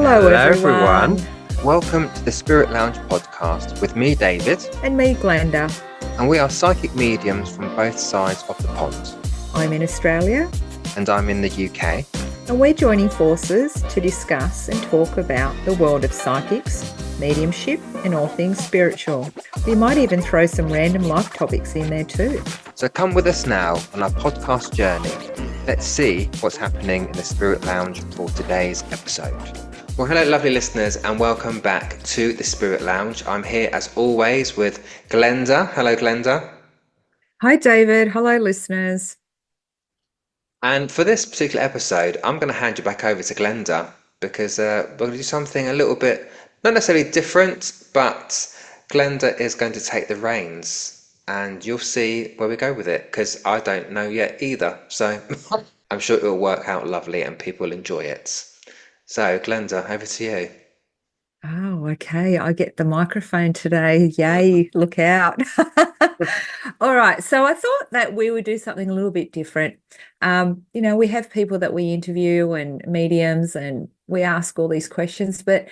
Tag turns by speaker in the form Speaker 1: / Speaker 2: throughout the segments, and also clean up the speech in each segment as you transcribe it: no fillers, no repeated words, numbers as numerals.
Speaker 1: Hello everyone.
Speaker 2: Welcome to the Spirit Lounge podcast with me, David.
Speaker 1: And me, Glenda.
Speaker 2: And we are psychic mediums from both sides of the pond.
Speaker 1: I'm in Australia.
Speaker 2: And I'm in the UK.
Speaker 1: And we're joining forces to discuss and talk about the world of psychics, mediumship, and all things spiritual. We might even throw some random life topics in there too.
Speaker 2: So come with us now on our podcast journey. Let's see what's happening in the Spirit Lounge for today's episode. Well, hello, lovely listeners, and welcome back to the Spirit Lounge. I'm here, as always, with Glenda. Hello, Glenda.
Speaker 1: Hi, David. Hello, listeners.
Speaker 2: And for this particular episode, I'm going to hand you back over to Glenda because we're going to do something a little bit, not necessarily different, but Glenda is going to take the reins. And you'll see where we go with it, because I don't know yet either. So I'm sure it will work out lovely and people will enjoy it. So Glenda, over to you.
Speaker 1: Oh, okay. I get the microphone today. Yay, look out. All right. So I thought that we would do something a little bit different. We have people that we interview and mediums, and we ask all these questions, but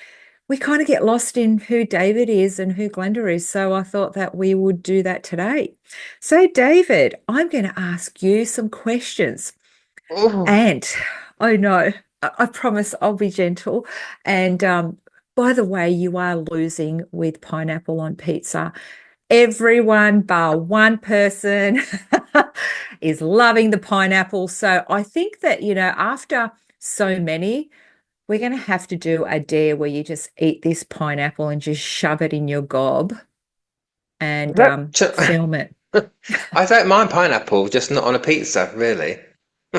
Speaker 1: we kind of get lost in who David is and who Glenda is. So I thought that we would do that today. So David, I'm going to ask you some questions.
Speaker 2: Ooh.
Speaker 1: And I know, I promise I'll be gentle. And by the way, you are losing with pineapple on pizza. Everyone bar one person is loving the pineapple. So I think that, after so many, we're going to have to do a dare where you just eat this pineapple and just shove it in your gob and film it.
Speaker 2: I don't mind pineapple, just not on a pizza, really.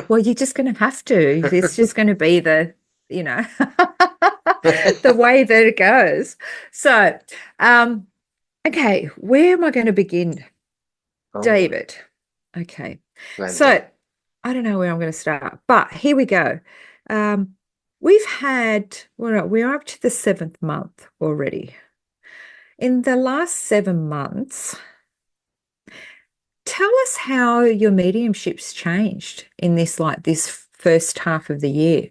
Speaker 1: Well, you're just going to have to. It's just going to be the way that it goes. So, okay, where am I going to begin? David. Okay.
Speaker 2: Glenda.
Speaker 1: So I don't know where I'm going to start, but here we go. We've had, we're up to the 7th month already. In the last 7 months, tell us how your mediumship's changed in this first half of the year.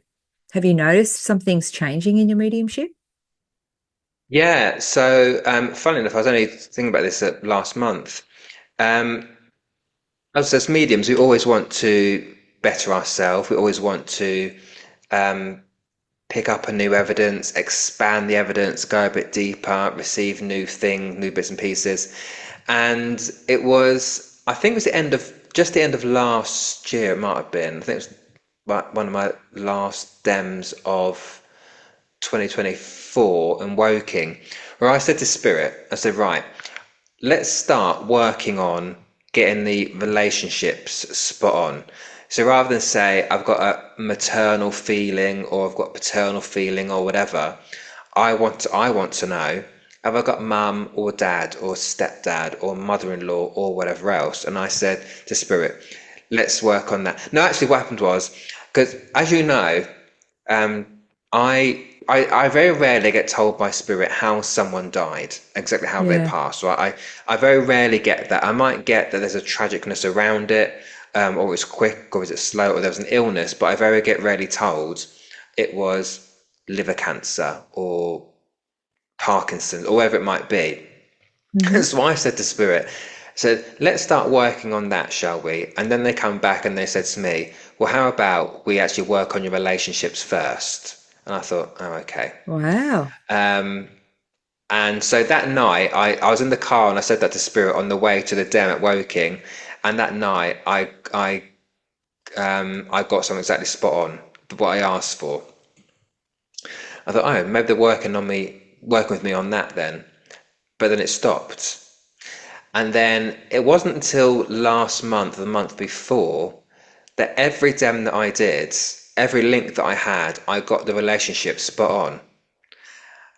Speaker 1: Have you noticed some things changing in your mediumship?
Speaker 2: Yeah, so funnily enough, I was only thinking about this last month. As mediums, we always want to better ourselves. We always want to pick up a new evidence, expand the evidence, go a bit deeper, receive new bits and pieces. And it was, I think it was the end of last year, it might have been. I think it was one of my last dems of 2024 in Woking, where I said to Spirit, I said, right, let's start working on getting the relationships spot on. So rather than say I've got a maternal feeling or I've got a paternal feeling or whatever, I want to know, have I got mum or dad or stepdad or mother-in-law or whatever else? And I said to Spirit, let's work on that. No, actually what happened was, because as you know, I very rarely get told by Spirit how someone died, exactly how they passed. Right? I very rarely get that. I might get that there's a tragicness around it, or it's quick, or is it slow, or there was an illness, but I very rarely told it was liver cancer or Parkinson's or whatever it might be. Mm-hmm. So I said to Spirit, let's start working on that, shall we? And then they come back and they said to me, well, how about we actually work on your relationships first? And I thought, oh, okay.
Speaker 1: Wow.
Speaker 2: And so that night, I was in the car and I said that to Spirit on the way to the den at Woking. And that night, I got something exactly spot on, what I asked for. I thought, oh, maybe they're working with me on that then. But then it stopped. And then it wasn't until last month, or the month before, that every dem that I did, every link that I had, I got the relationship spot on.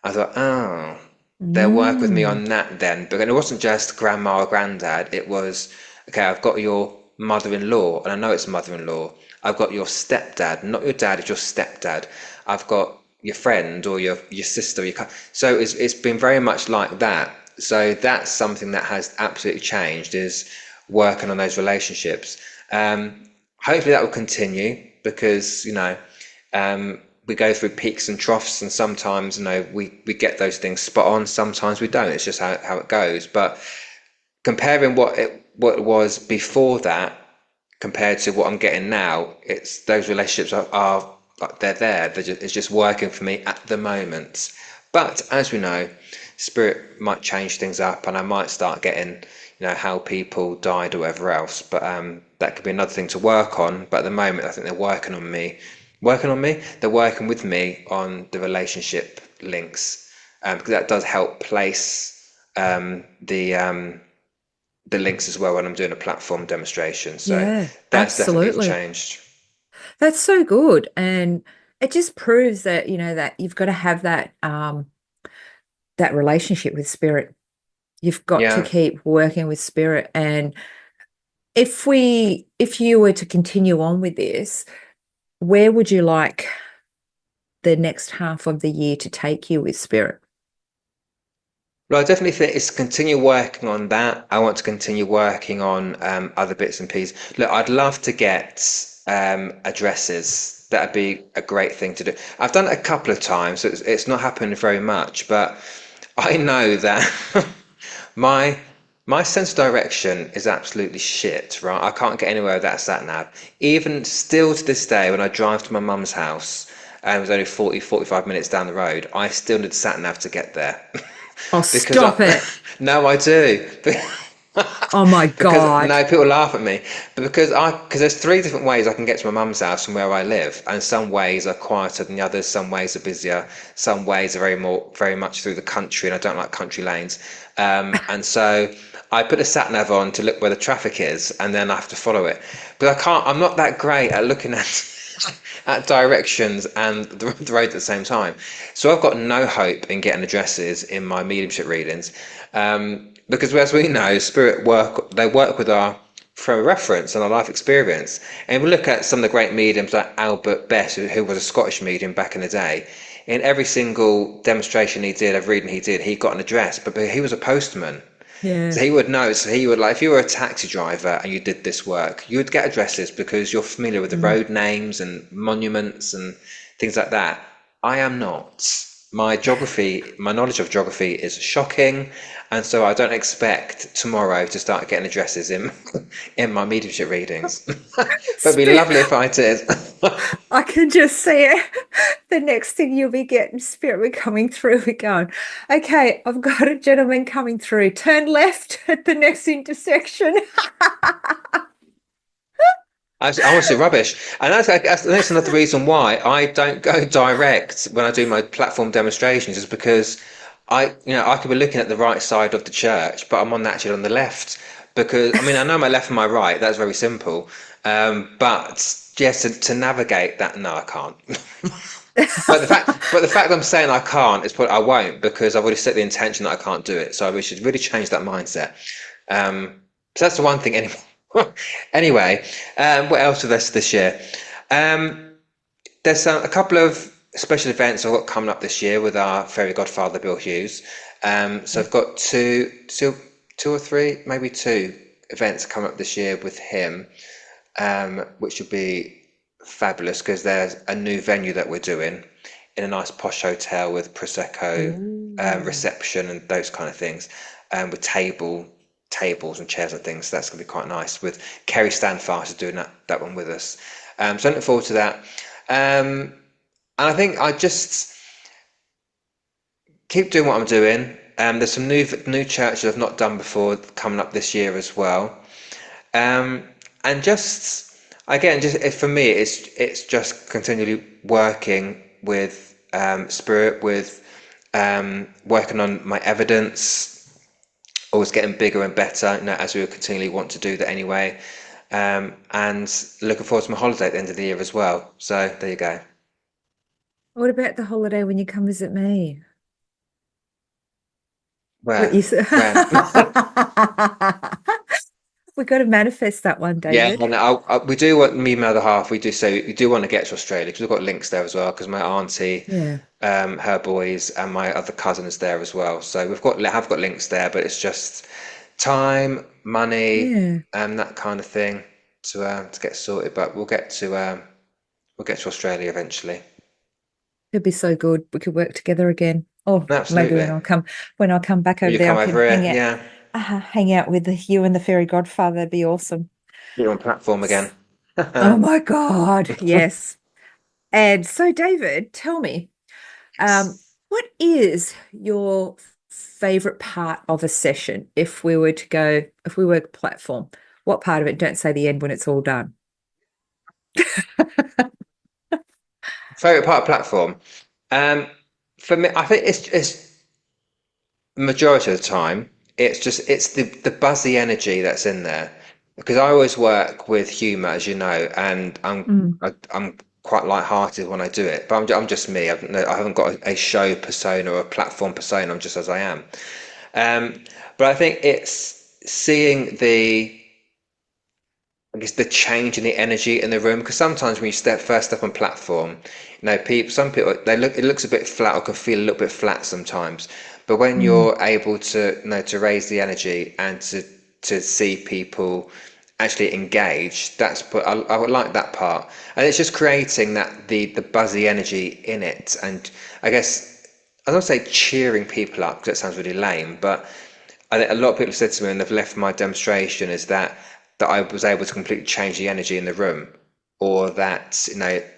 Speaker 2: I thought, oh, they'll work with me on that then. But it wasn't just grandma or granddad. It was, okay, I've got your mother-in-law, and I know it's mother-in-law. I've got your stepdad, not your dad, it's your stepdad. I've got your friend or your sister. So it's been very much like that. So that's something that has absolutely changed, is working on those relationships. Hopefully that will continue, because we go through peaks and troughs, and sometimes, we get those things spot on, sometimes we don't. It's just how it goes. But comparing what it was before that compared to what I'm getting now, it's those relationships are they're there. It's just working for me at the moment. But as we know, spirit might change things up, and I might start getting, how people died or whatever else. But that could be another thing to work on. But at the moment, I think they're working on me. Working on me. They're working with me on the relationship links, because that does help place the links as well when I'm doing a platform demonstration. So
Speaker 1: Yeah,
Speaker 2: that's definitely
Speaker 1: absolutely.
Speaker 2: changed.
Speaker 1: That's so good. And it just proves that, that you've got to have that relationship with spirit. You've got to
Speaker 2: Yeah.
Speaker 1: keep working with spirit. And if you were to continue on with this, where would you like the next half of the year to take you with spirit?
Speaker 2: Well, I definitely think it's continue working on that. I want to continue working on other bits and pieces. Look, I'd love to get addresses. That'd be a great thing to do. I've done it a couple of times, so it's not happened very much, but I know that my my sense of direction is absolutely shit, right? I can't get anywhere with that sat nav. Even still to this day, when I drive to my mum's house, and it was only 45 minutes down the road, I still need sat nav to get there.
Speaker 1: Oh,
Speaker 2: Because
Speaker 1: stop it.
Speaker 2: no, I do.
Speaker 1: Oh my
Speaker 2: Because
Speaker 1: God.
Speaker 2: no, people laugh at me, but because there's three different ways I can get to my mum's house from where I live, and some ways are quieter than the others, some ways are busier, some ways are very much through the country, and I don't like country lanes. And so I put a sat nav on to look where the traffic is, and then I have to follow it. But I can't. I'm not that great at looking at at directions and the road at the same time. So I've got no hope in getting addresses in my mediumship readings, because as we know, they work with our frame of reference and our life experience. And we look at some of the great mediums like Albert Bess, who was a Scottish medium back in the day. In every single demonstration he did, every reading he did, he got an address, but he was a postman.
Speaker 1: Yeah.
Speaker 2: So he would know. So he would, like, if you were a taxi driver and you did this work, you would get addresses because you're familiar with the
Speaker 1: Mm.
Speaker 2: road names and monuments and things like that. I am not. My knowledge of geography is shocking, and so I don't expect tomorrow to start getting addresses in in my mediumship readings. But it'd be
Speaker 1: Spirit.
Speaker 2: lovely if I did.
Speaker 1: I can just see it. The next thing you'll be getting spirit, we're coming through. We're going, okay, I've got a gentleman coming through. Turn left at the next intersection.
Speaker 2: I'm honestly rubbish, and that's another reason why I don't go direct when I do my platform demonstrations, is because I could be looking at the right side of the church, but I'm actually on the left, because I mean I know my left and my right. That's very simple, but yes, to navigate that, no, I can't. But the fact that I'm saying I can't is probably I won't, because I've already set the intention that I can't do it. So we should really change that mindset. So that's the one thing anyway. Anyway, what else with us this year? Um, there's a couple of special events I've got coming up this year with our fairy godfather Bill Hughes. So I've got two or three, maybe two events coming up this year with him, which will be fabulous because there's a new venue that we're doing in a nice posh hotel with prosecco
Speaker 1: Ooh.
Speaker 2: reception and those kind of things, with tables and chairs and things. So that's going to be quite nice. With Kerry Stanfast is doing that one with us. So I look forward to that. And I think I just keep doing what I'm doing. There's some new churches I've not done before coming up this year as well. And just again, for me, it's just continually working with spirit, with working on my evidence, always getting bigger and better, as we continually want to do that anyway. And looking forward to my holiday at the end of the year as well. So there you go.
Speaker 1: What about the holiday when you come visit me? What
Speaker 2: Where?
Speaker 1: you said?
Speaker 2: When?
Speaker 1: We got to manifest that one,
Speaker 2: Yeah,
Speaker 1: David.
Speaker 2: and we do want me and my other half. We do say we do want to get to Australia because we've got links there as well. Because my auntie,
Speaker 1: Yeah.
Speaker 2: her boys, and my other cousin is there as well. So have got links there, but it's just time, money,
Speaker 1: Yeah.
Speaker 2: and that kind of thing to get sorted. But we'll get to Australia eventually.
Speaker 1: It'd be so good. We could work together again. Oh, maybe
Speaker 2: Absolutely.
Speaker 1: when I come back
Speaker 2: Will
Speaker 1: over
Speaker 2: you
Speaker 1: there,
Speaker 2: come
Speaker 1: I can
Speaker 2: over here? Yeah.
Speaker 1: hang out with you and the fairy godfather. That'd be awesome.
Speaker 2: You're on platform again.
Speaker 1: Oh my God, yes. And so, David, tell me, what is your favorite part of a session if we were platform? What part of it? Don't say the end when it's all done.
Speaker 2: Favorite part of platform? Um, for me, I think it's majority of the time, it's the buzzy energy that's in there. Because I always work with humour, as you know, and
Speaker 1: Mm,
Speaker 2: I'm quite light-hearted when I do it. But I'm just me. I haven't got a show persona or a platform persona. I'm just as I am. Um, but I think it's seeing I guess the change in the energy in the room, because sometimes when you first step on platform, some people it looks a bit flat or can feel a little bit flat sometimes. But when
Speaker 1: mm,
Speaker 2: you're able to to raise the energy and to see people actually engage, I would like that part. And it's just creating the buzzy energy in it. And I guess I don't say cheering people up because that sounds really lame, but I think a lot of people have said to me when they've left my demonstration is that I was able to completely change the energy in the room, or that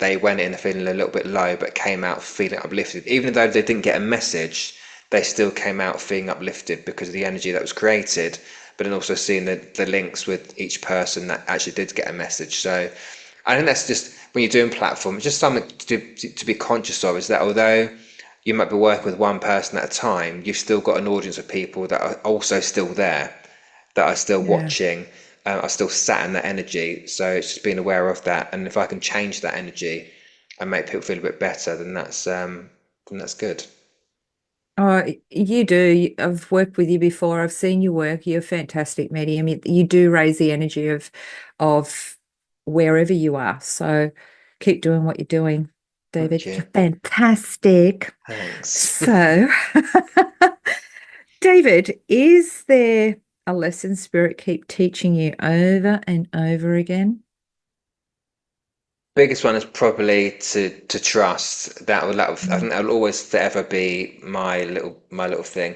Speaker 2: they went in feeling a little bit low but came out feeling uplifted. Even though they didn't get a message, they still came out feeling uplifted because of the energy that was created. But then also seeing the links with each person that actually did get a message. So I think that's just when you're doing platform, it's just something to be conscious of. Is that although you might be working with one person at a time, you've still got an audience of people that are also still there, that are still
Speaker 1: yeah.
Speaker 2: watching, are still sat in that energy. So it's just being aware of that. And if I can change that energy and make people feel a bit better, then that's good.
Speaker 1: Oh, you do. I've worked with you before. I've seen you work. You're a fantastic medium. You do raise the energy of wherever you are. So keep doing what you're doing,
Speaker 2: Thank
Speaker 1: David.
Speaker 2: you.
Speaker 1: You're fantastic.
Speaker 2: Thanks.
Speaker 1: So, David, is there a lesson Spirit keep teaching you over and over again?
Speaker 2: Biggest one is probably to trust. I
Speaker 1: Mm,
Speaker 2: think that will always forever be my little thing.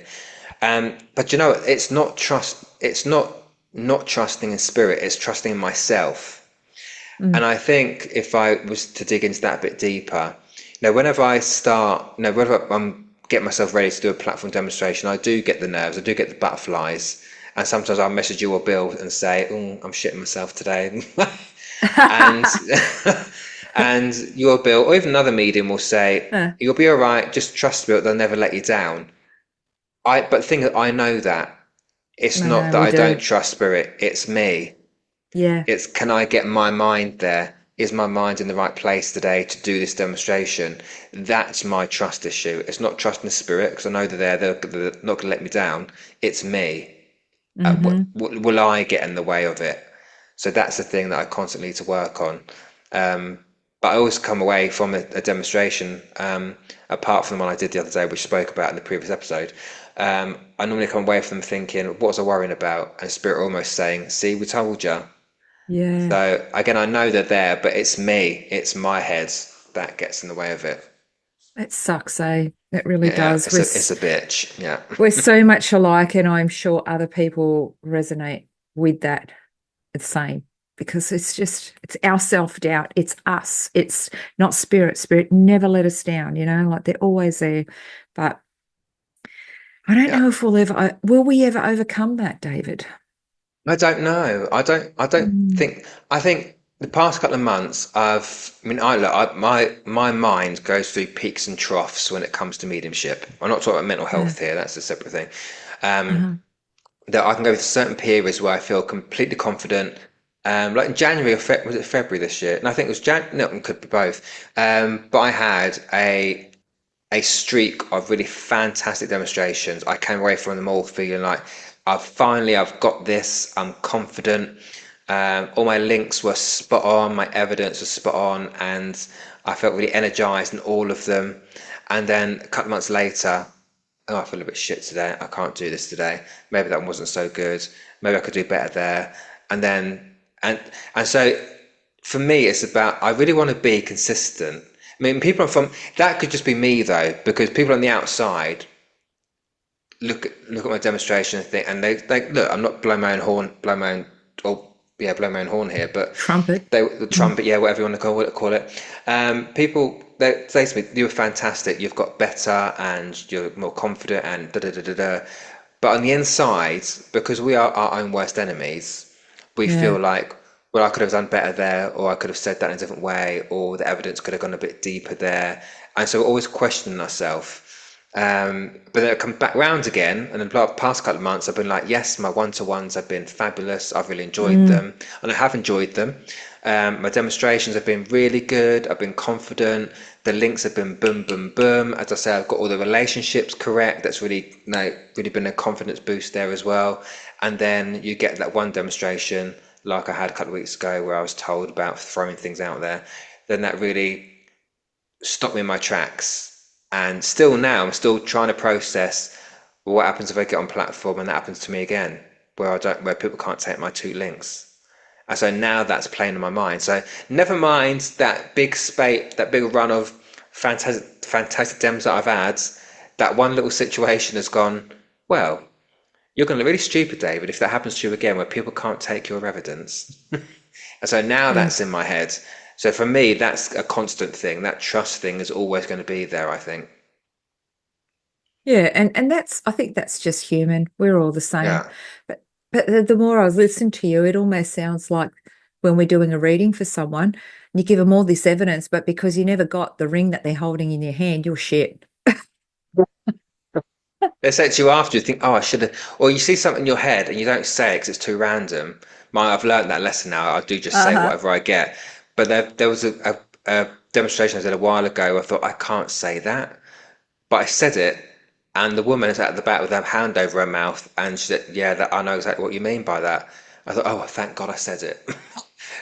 Speaker 2: But it's not trust. It's not trusting in spirit. It's trusting in myself.
Speaker 1: mm,
Speaker 2: And I think if I was to dig into that a bit deeper, whenever I start, whenever I'm getting myself ready to do a platform demonstration, I do get the nerves, I do get the butterflies, and sometimes I'll message you or Bill and say, "Oh, I'm shitting myself today," and and your Bill or even another medium will say,
Speaker 1: uh,
Speaker 2: "You'll be all right. Just trust Spirit; they'll never let you down." But the thing that I know that it's
Speaker 1: I
Speaker 2: not
Speaker 1: know
Speaker 2: that
Speaker 1: we
Speaker 2: I don't
Speaker 1: do.
Speaker 2: trust Spirit; it's me.
Speaker 1: Yeah.
Speaker 2: It's can I get my mind there? Is my mind in the right place today to do this demonstration? That's my trust issue. It's not trusting the spirit because I know they're not going to let me down. It's me.
Speaker 1: Hmm.
Speaker 2: Will I get in the way of it? So that's the thing that I constantly need to work on. Um, but I always come away from a demonstration, apart from the one I did the other day, which I spoke about in the previous episode. I normally come away from them thinking, what was I worrying about? And spirit almost saying, see, we told you.
Speaker 1: Yeah.
Speaker 2: So again, I know they're there, but it's me, it's my head that gets in the way of it.
Speaker 1: It sucks, eh? It really
Speaker 2: Yeah,
Speaker 1: does.
Speaker 2: it's a bitch. Yeah,
Speaker 1: We're so much alike, and I'm sure other people resonate with that the same because it's our self-doubt. It's us. It's not spirit. Spirit never let us down, like they're always there. But I don't
Speaker 2: yeah.
Speaker 1: know if will we ever overcome that, David?
Speaker 2: I don't know. I don't
Speaker 1: Mm,
Speaker 2: think. I think the past couple of months, I mean, my mind goes through peaks and troughs when it comes to mediumship. I'm not talking about mental
Speaker 1: yeah.
Speaker 2: health here. That's a separate thing. Um,
Speaker 1: Uh-huh.
Speaker 2: that I can go through certain periods where I feel completely confident. Like in January or was it February this year? And I think it was No, it could be both. But I had a streak of really fantastic demonstrations. I came away from them all feeling like I've got this. I'm confident. All my links were spot on. My evidence was spot on, and I felt really energized in all of them. And then a couple of months later, oh, I feel a bit shit today. I can't do this today. Maybe that one wasn't so good. Maybe I could do better there. And then and so for me, it's about I really want to be consistent. I mean, people from that could just be me though, because people on the outside look at my demonstration and think, and they look. I'm not blowing my own horn, blow my own, or yeah, blow my own horn here, but
Speaker 1: Trumpet.
Speaker 2: the
Speaker 1: Mm.
Speaker 2: trumpet, yeah, whatever you want to call it. People they say to me, "You're fantastic. You've got better, and you're more confident, and da da da da da." But on the inside, because we are our own worst enemies, we feel
Speaker 1: Yeah.
Speaker 2: like, well, I could have done better there, or I could have said that in a different way, or the evidence could have gone a bit deeper there. And so we're always questioning ourselves. But then it comes back round again, and in the past couple of months, I've been like, yes, my one-to-ones have been fabulous. I've really enjoyed
Speaker 1: Mm.
Speaker 2: them, and I have enjoyed them. My demonstrations have been really good. I've been confident. The links have been boom, boom, boom. As I say, I've got all the relationships correct. That's really, really been a confidence boost there as well. And then you get that one demonstration, like I had a couple of weeks ago, where I was told about throwing things out there. Then that really stopped me in my tracks. And still now, I'm still trying to process what happens if I get on platform and that happens to me again, where people can't take my two links. And so now that's playing in my mind. So never mind that that big run of fantastic dems that I've had. That one little situation has gone, well, you're going to look really stupid, David, if that happens to you again, where people can't take your evidence. And so now
Speaker 1: Yeah.
Speaker 2: that's in my head. So for me, that's a constant thing. That trust thing is always going to be there, I think.
Speaker 1: Yeah, and that's I think that's just human. We're all the same.
Speaker 2: Yeah.
Speaker 1: But the more I listen to you, it almost sounds like when we're doing a reading for someone, you give them all this evidence, but because you never got the ring that they're holding in your hand, you're shit.
Speaker 2: They say it to you after you think, oh, I should have, or you see something in your head and you don't say it because it's too random. I've learned that lesson now. I do just say
Speaker 1: Uh-huh.
Speaker 2: whatever I get. But there was a demonstration I did a while ago where I thought, I can't say that. But I said it, and the woman is at the back with her hand over her mouth, and she said, yeah, that, I know exactly what you mean by that. I thought, oh, thank God I said it.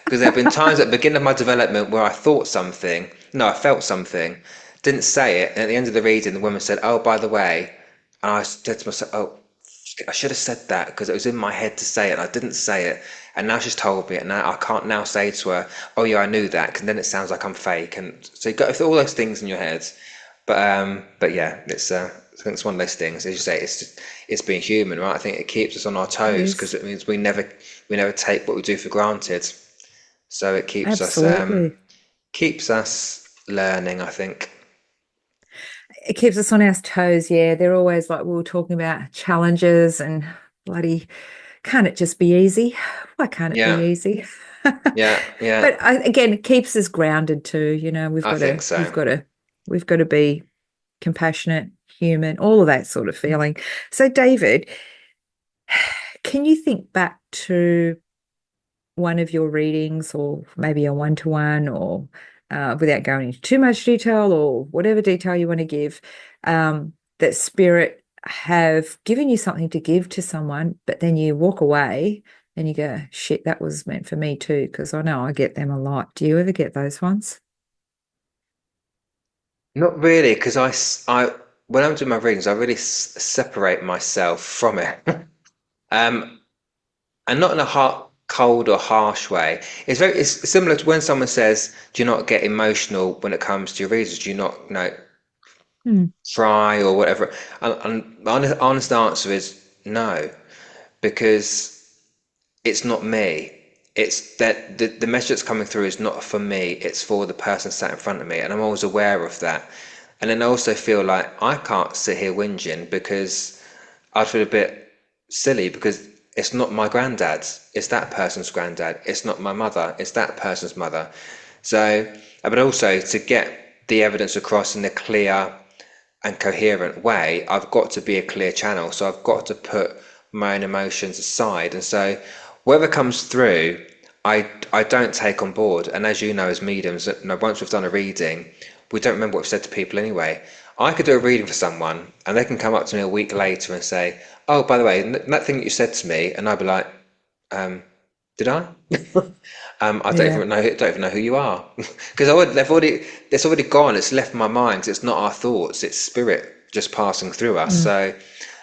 Speaker 2: Because there have been times at the beginning of my development where I thought something, no, I felt something, didn't say it, and at the end of the reading, the woman said, "Oh, by the way," and I said to myself, "Oh, I should have said that because it was in my head to say it, and I didn't say it, and now she's told me it, and now I can't now say to her, oh yeah, I knew that,' because then it sounds like I'm fake, and so you go through all those things in your head, but yeah, I think it's one of those things. As you say, it's being human, right? I think it keeps us on our
Speaker 1: It
Speaker 2: toes because
Speaker 1: is.
Speaker 2: it means we never take what we do for granted. So it
Speaker 1: Absolutely.
Speaker 2: keeps us learning, I think.
Speaker 1: It keeps us on our toes. Yeah, they're always like we were talking about challenges and bloody, can't it just be easy? Why can't it be
Speaker 2: Yeah,
Speaker 1: easy?
Speaker 2: yeah, yeah.
Speaker 1: But again, it keeps us grounded too. You know,
Speaker 2: I think so.
Speaker 1: we've got to be compassionate, human, all of that sort of feeling. So, David, can you think back to one of your readings or maybe a one-to-one or without going into too much detail or whatever detail you want to give, that spirit have given you something to give to someone, but then you walk away and you go, shit, that was meant for me too, because I know I get them a lot. Do you ever get those ones?
Speaker 2: Not really, because when I'm doing my readings, I really separate myself from it, um, and not in a cold or harsh way. It's similar to when someone says, "Do you not get emotional when it comes to your readings? Do you not,
Speaker 1: Hmm.
Speaker 2: cry or whatever?" And the honest answer is no, because it's not me. It's that the message that's coming through is not for me, it's for the person sat in front of me. And I'm always aware of that. And then I also feel like I can't sit here whinging because I feel a bit silly because it's not my granddad, it's that person's granddad. It's not my mother, it's that person's mother. So, but also to get the evidence across in a clear and coherent way, I've got to be a clear channel. So I've got to put my own emotions aside. And so whatever comes through, I don't take on board. And as you know, as mediums, once we've done a reading, we don't remember what we've said to people anyway. I could do a reading for someone and they can come up to me a week later and say, "Oh, by the way, that thing that you said to me," and I'd be like, um, "Did I?" I
Speaker 1: Yeah.
Speaker 2: don't even know who you are, because it's already gone. It's left my mind. It's not our thoughts. It's spirit just passing through us.
Speaker 1: Mm.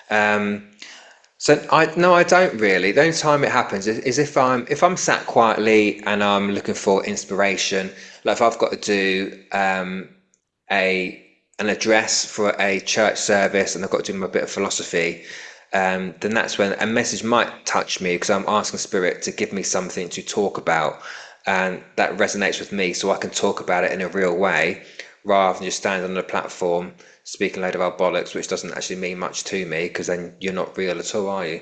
Speaker 2: Um, so I don't really. The only time it happens is if I'm sat quietly and I'm looking for inspiration. Like if I've got to do a an address for a church service and I've got to do my bit of philosophy, then that's when a message might touch me because I'm asking Spirit to give me something to talk about, and that resonates with me, so I can talk about it in a real way rather than just standing on a platform speaking a load of our bollocks, which doesn't actually mean much to me because then you're not real at all, are you?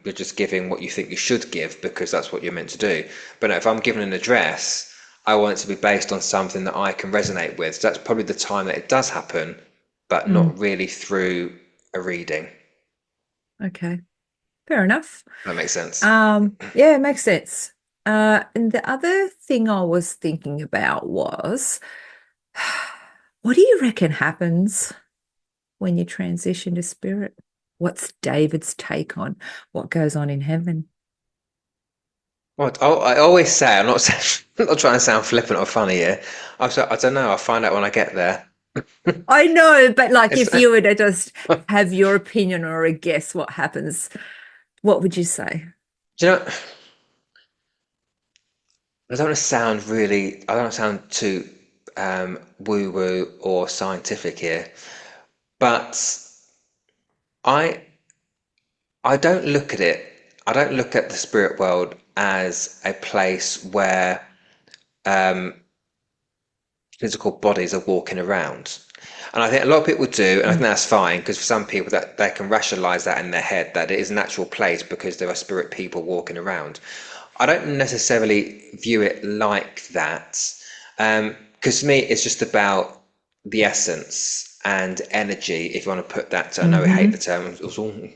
Speaker 2: You're just giving what you think you should give because that's what you're meant to do. But no, if I'm given an address, I want it to be based on something that I can resonate with. So that's probably the time that it does happen, but
Speaker 1: Mm,
Speaker 2: not really through a reading.
Speaker 1: okay, fair enough.
Speaker 2: That makes sense.
Speaker 1: Yeah, it makes sense. And the other thing I was thinking about was, what do you reckon happens when you transition to spirit? What's David's take on what goes on in heaven?
Speaker 2: Well, I always say I'm not I'm not trying to sound flippant or funny here. I don't know. I'll find out when I get there.
Speaker 1: I know, but like
Speaker 2: It's
Speaker 1: if you were to just have your opinion or a guess what happens, what would you say?
Speaker 2: do you know? I don't want to sound really. I don't want to sound too woo woo or scientific here, but I I don't look at it. I don't look at the spirit world as a place where physical bodies are walking around. And I think a lot of people do, and I think
Speaker 1: Mm,
Speaker 2: that's fine because for some people that they can rationalize that in their head that it is an actual place because there are spirit people walking around. I don't necessarily view it like that, because to me it's just about the essence and energy. If you want to put that, I know I hate the
Speaker 1: hmm.
Speaker 2: term.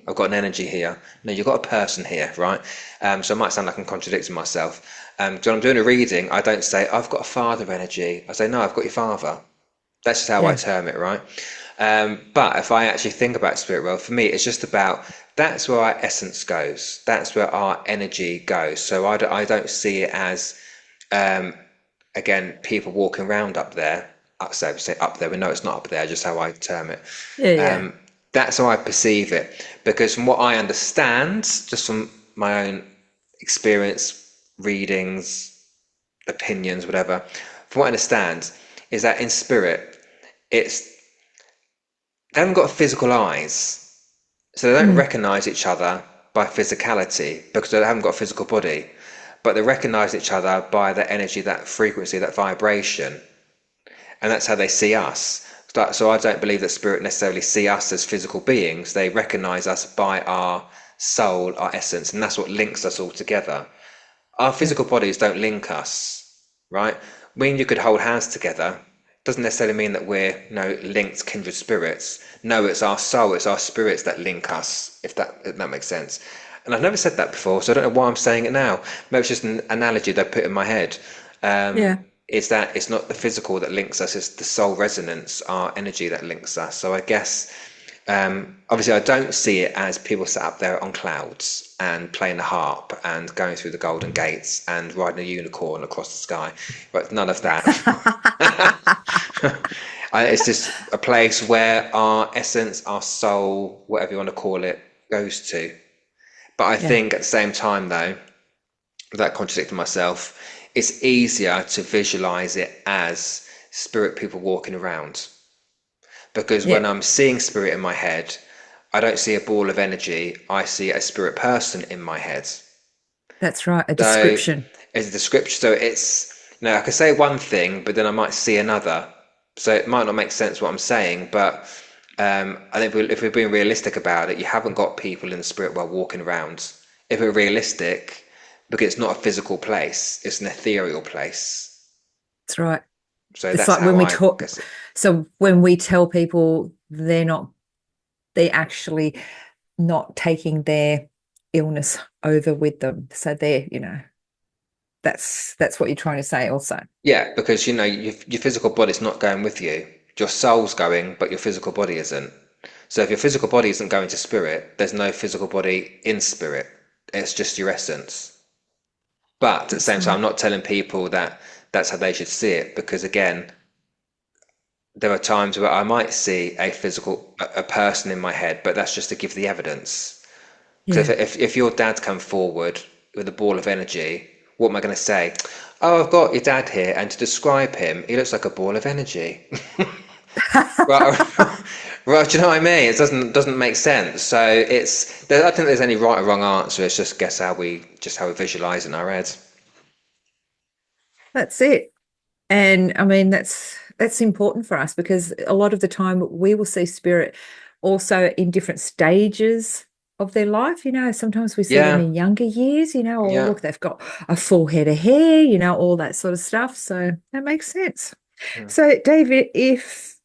Speaker 2: I've got an energy here. No, you've got a person here, right? So it might sound like I'm contradicting myself. So when I'm doing a reading, I don't say I've got a father energy. I say no, I've got your father. That's just how I
Speaker 1: Yeah,
Speaker 2: term it, right? But if I actually think about spirit world, for me, it's just about that's where our essence goes. That's where our energy goes. So I don't see it as, again, people walking around up there. So say up there, we know it's not up there, just how I term it.
Speaker 1: yeah, yeah,
Speaker 2: That's how I perceive it. Because from what I understand, just from my own experience, readings, opinions, whatever, from what I understand, is that in spirit, it's they haven't got physical eyes, so they don't
Speaker 1: mm,
Speaker 2: recognize each other by physicality because they haven't got a physical body, but they recognize each other by that energy, that frequency, that vibration, and that's how they see us. So I don't believe that spirit necessarily see us as physical beings. They recognize us by our soul, our essence, and that's what links us all together. Our
Speaker 1: yeah,
Speaker 2: physical bodies don't link us, right? When you could hold hands together, doesn't necessarily mean that we're, linked kindred spirits. No, it's our soul, it's our spirits that link us, if that makes sense. And I've never said that before, so I don't know why I'm saying it now. Maybe it's just an analogy that I put in my head.
Speaker 1: yeah.
Speaker 2: Is that it's not the physical that links us, it's the soul resonance, our energy that links us. So I guess, obviously, I don't see it as people sat up there on clouds and playing the harp and going through the golden gates and riding a unicorn across the sky. But none of that. It's just a place where our essence, our soul, whatever you want to call it, goes to. But I
Speaker 1: Yeah,
Speaker 2: think at the same time, though, without contradicting myself, it's easier to visualize it as spirit people walking around. Because
Speaker 1: yeah,
Speaker 2: when I'm seeing spirit in my head, I don't see a ball of energy, I see a spirit person in my head.
Speaker 1: that's right. A
Speaker 2: So
Speaker 1: description.
Speaker 2: it's a description. So it's, I can say one thing, but then I might see another. So it might not make sense what I'm saying, but I think if we're being realistic about it, you haven't got people in the spirit world walking around. If we're realistic, because it's not a physical place, it's an ethereal place.
Speaker 1: That's right.
Speaker 2: So
Speaker 1: It's
Speaker 2: that's
Speaker 1: like
Speaker 2: how
Speaker 1: when we
Speaker 2: I
Speaker 1: talk,
Speaker 2: guess it.
Speaker 1: so when we tell people they're actually not taking their illness over with them. So that's what you're trying to say also.
Speaker 2: Yeah, because your physical body's not going with you. Your soul's going, but your physical body isn't. So if your physical body isn't going to spirit, there's no physical body in spirit. It's just your essence. But at the
Speaker 1: That's
Speaker 2: same time,
Speaker 1: right.
Speaker 2: I'm not telling people that that's how they should see it because again, there are times where I might see a person in my head, but that's just to give the evidence. Because
Speaker 1: Yeah.
Speaker 2: if your dad come forward with a ball of energy, What am I going to say? Oh, I've got your dad here, and to describe him, he looks like a ball of energy. Right, right. Do you know what I mean? It doesn't make sense. So I don't think there's any right or wrong answer. It's just how we visualize in our heads.
Speaker 1: That's it. And I mean, that's important for us because a lot of the time we will see spirit also in different stages of their life. Sometimes we see them
Speaker 2: Yeah,
Speaker 1: in younger years, oh,
Speaker 2: yeah.
Speaker 1: look, they've got a full head of hair, all that sort of stuff. So that makes sense.
Speaker 2: Mm.
Speaker 1: So, David, if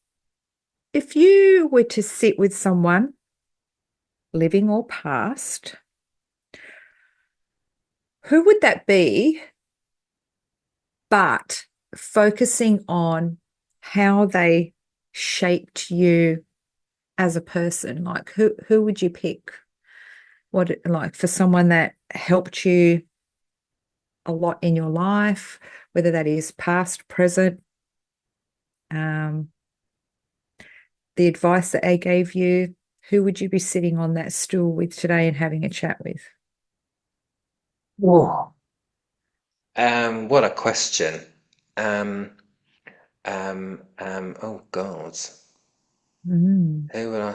Speaker 1: you were to sit with someone, living or past, who would that be? But focusing on how they shaped you as a person, like who would you pick? What, like, for someone that helped you a lot in your life, whether that is past, present, um, the advice that they gave you, who would you be sitting on that stool with today and having a chat with?
Speaker 2: Whoa. What a question. Um, oh God,
Speaker 1: Mm.
Speaker 2: who would I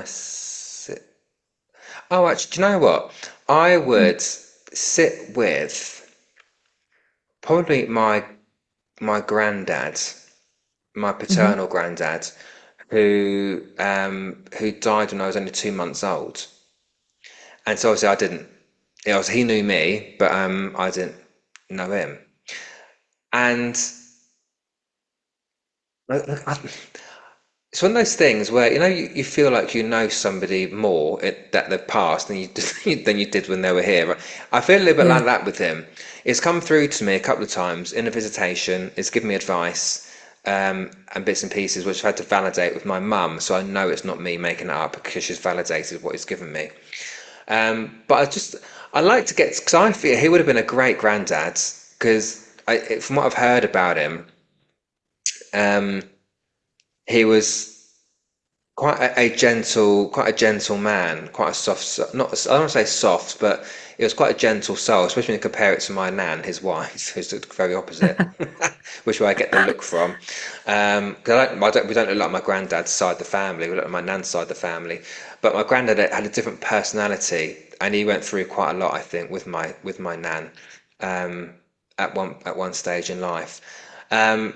Speaker 2: sit? Oh, actually, do you know what? I would sit with probably my granddad, my
Speaker 1: Mm-hmm.
Speaker 2: paternal granddad, who died when I was only 2 months old. And so obviously I didn't. He knew me, but I didn't know him. And it's one of those things where you feel like you know somebody more that they've passed than than you did when they were here. I feel a little bit
Speaker 1: Yeah.
Speaker 2: like that with him. It's come through to me a couple of times in a visitation. It's given me advice and bits and pieces which I've had to validate with my mum, so I know it's not me making it up because she's validated what he's given me. But I like to get because I feel he would have been a great granddad because from what I've heard about him, um, he was quite a gentle man, quite a soft, not, I don't want to say soft, but it was quite a gentle soul, especially when you compare it to my nan, his wife, who's the very opposite, which is where I get the look from. 'Cause we don't look like my granddad's side of the family, we look like my nan's side of the family, but my granddad had a different personality, and he went through quite a lot, I think, with my nan, um, at one stage in life. Um,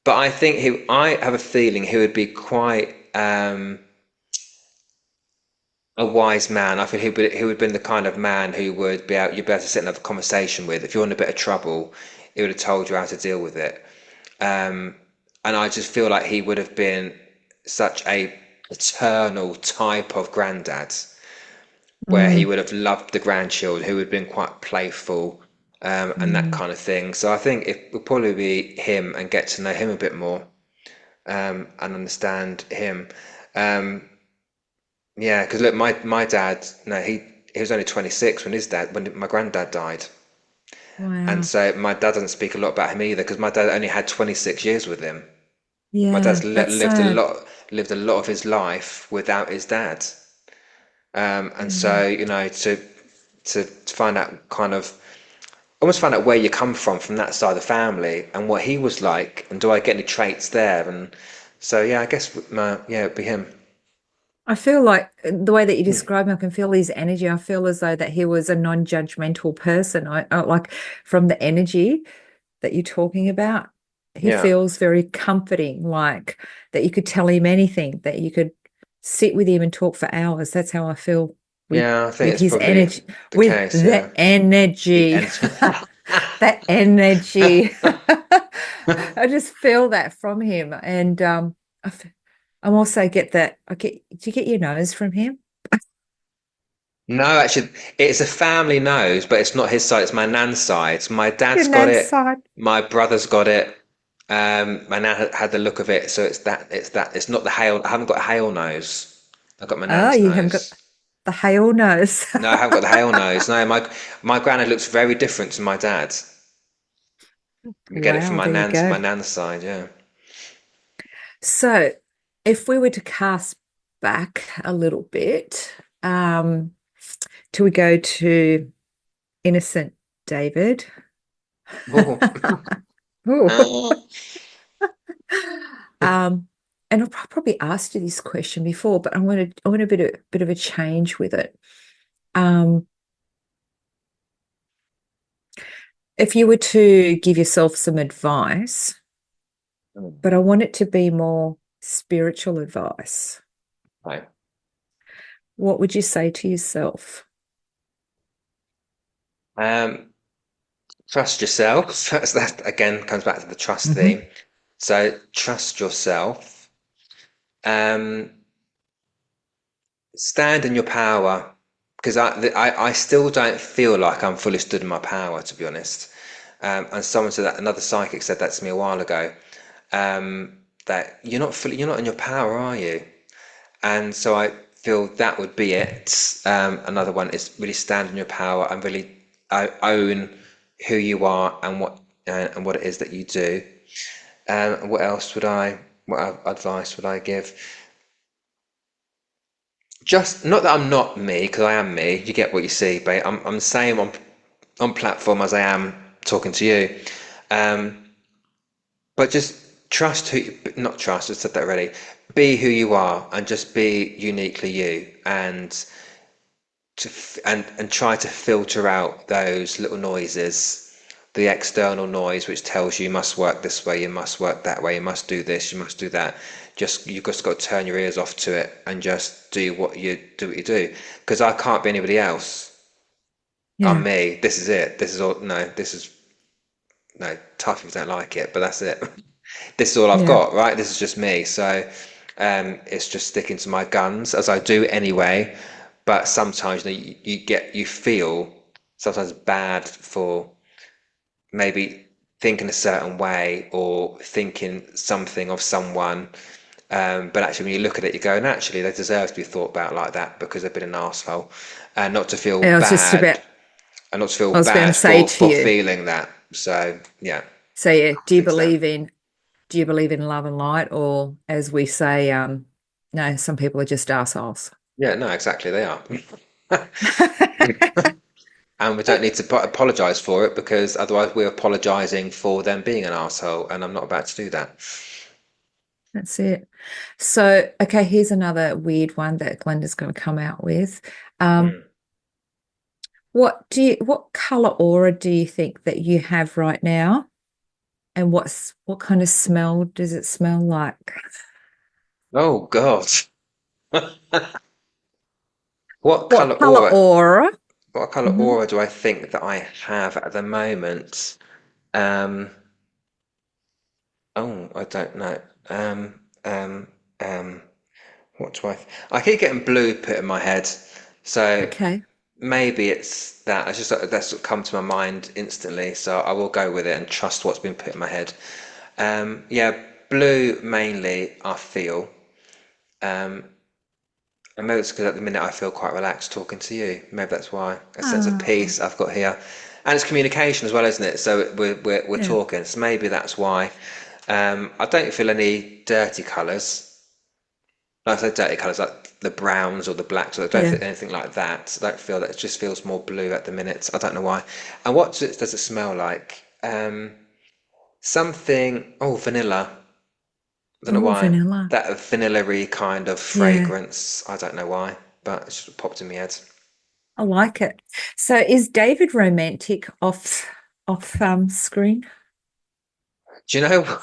Speaker 2: but I have a feeling he would be quite a wise man. I think he would have been the kind of man who you'd be able to sit and have a conversation with. If you're in a bit of trouble, he would have told you how to deal with it. Um, and I just feel like he would have been such a eternal type of granddad, where he
Speaker 1: Mm.
Speaker 2: would have loved the grandchildren, who would have been quite playful, and that
Speaker 1: Mm.
Speaker 2: kind of thing. So I think it would probably be him and get to know him a bit more, and understand him. Um, Yeah, because look, my dad, no, he was only 26 when my granddad died, and
Speaker 1: Wow.
Speaker 2: so my dad doesn't speak a lot about him either because my dad only had 26 years with him. My
Speaker 1: Yeah,
Speaker 2: dad's
Speaker 1: that's sad.
Speaker 2: lived a lot of his life without his dad, and
Speaker 1: Mm.
Speaker 2: so to find out almost find out where you come from that side of the family and what he was like, and do I get any traits there? And so yeah, I guess it'd be him.
Speaker 1: I feel like the way that you describe him, I can feel his energy. I feel as though that he was a non-judgmental person. I like from the energy that you're talking about, he
Speaker 2: Yeah,
Speaker 1: feels very comforting, like that you could tell him anything, that you could sit with him and talk for hours. That's how I feel with
Speaker 2: yeah, I think
Speaker 1: with
Speaker 2: it's
Speaker 1: his
Speaker 2: probably
Speaker 1: energy,
Speaker 2: the
Speaker 1: with
Speaker 2: case.
Speaker 1: the
Speaker 2: Yeah. The
Speaker 1: energy.
Speaker 2: end.
Speaker 1: That energy. I just feel that from him. And I'm also get that. Do you get your nose from him?
Speaker 2: No, actually, it's a family nose, but it's not his side. It's my nan's side. My
Speaker 1: Your
Speaker 2: dad's got
Speaker 1: nan's
Speaker 2: it.
Speaker 1: side.
Speaker 2: My brother's got it. My nan had the look of it, so it's that. It's that. It's not the hail. I haven't got a hail nose. I've got my
Speaker 1: Oh,
Speaker 2: nan's
Speaker 1: you haven't got
Speaker 2: nose.
Speaker 1: the hail nose.
Speaker 2: No, I haven't got the hail nose. No, my granddad looks very different to my dad. We get it from
Speaker 1: Wow, there you
Speaker 2: my
Speaker 1: go.
Speaker 2: nan's side. Yeah.
Speaker 1: So, if we were to cast back a little bit, till we go to innocent David,
Speaker 2: Oh.
Speaker 1: Ooh.
Speaker 2: Ah.
Speaker 1: Um, and I've probably asked you this question before, but I want a bit of a change with it. Um, if you were to give yourself some advice, but I want it to be more spiritual advice,
Speaker 2: Right.
Speaker 1: what would you say to yourself?
Speaker 2: Um, Trust yourself. That again comes back to the trust
Speaker 1: Hmm.
Speaker 2: theme. So trust yourself. Um, Stand in your power, because I still don't feel like I'm fully stood in my power, to be honest. And someone said that, another psychic said that to me a while ago. That you're not in your power, are you? And so I feel that would be it. Another one is really stand in your power and really own who you are and what it is that you do. What else would I? What advice would I give? Just not that I'm not me, because I am me. You get what you see, but I'm the same on platform as I am talking to you. Um, but just trust not trust. I said that already. Be who you are, and just be uniquely you, and and try to filter out those little noises, the external noise which tells you must work this way, you must work that way, you must do this, you must do that. Just you've just got to turn your ears off to it and just do what you do. Because I can't be anybody else. I'm
Speaker 1: Yeah,
Speaker 2: me. This is it. This is all. No, this is no tough if you don't like it, but that's it. This is all I've
Speaker 1: yeah,
Speaker 2: got, right? This is just me. So it's just sticking to my guns as I do anyway. But sometimes you feel sometimes bad for maybe thinking a certain way or thinking something of someone. But actually, when you look at it, you're going, actually, they deserve to be thought about like that because they've been an arsehole. And not to feel
Speaker 1: I was just
Speaker 2: bad,
Speaker 1: about,
Speaker 2: and not to feel
Speaker 1: I was going to
Speaker 2: bad
Speaker 1: say to
Speaker 2: for
Speaker 1: you,
Speaker 2: feeling that. So, yeah,
Speaker 1: so yeah,
Speaker 2: I think so.
Speaker 1: do you believe in love and light, or as we say, no, some people are just assholes.
Speaker 2: Yeah, no, exactly, they are. And we don't need to apologize for it because otherwise we're apologizing for them being an asshole, and I'm not about to do that.
Speaker 1: That's it. So, okay, here's another weird one that Glenda's going to come out with. Um,
Speaker 2: Hmm.
Speaker 1: what color aura do you think that you have right now? And what kind of smell does it smell like?
Speaker 2: Oh God, what color
Speaker 1: What color
Speaker 2: aura?
Speaker 1: aura?
Speaker 2: What color
Speaker 1: Hmm.
Speaker 2: aura do I think that I have at the moment? Um, oh, I don't know. Um, um, what do I keep getting blue put in my head, so
Speaker 1: Okay.
Speaker 2: maybe it's that. It's just that's come to my mind instantly, so I will go with it and trust what's been put in my head. Yeah, blue mainly. I feel, um, and maybe it's because at the minute I feel quite relaxed talking to you. Maybe that's why a sense of
Speaker 1: Oh,
Speaker 2: peace I've got here, and it's communication as well, isn't it? So we're
Speaker 1: yeah,
Speaker 2: talking, so maybe that's why. I don't feel any dirty colours. Like I say dirty colours like the browns or the blacks. I don't
Speaker 1: yeah.
Speaker 2: feel anything like that. I don't feel that. It just feels more blue at the minute. I don't know why. And what does it smell like? Something. Oh, vanilla. I don't know
Speaker 1: Oh,
Speaker 2: why.
Speaker 1: vanilla.
Speaker 2: That vanilla-y kind of
Speaker 1: Yeah,
Speaker 2: fragrance. I don't know why, but it just popped in my head.
Speaker 1: I like it. So, is David romantic off screen?
Speaker 2: Do you know?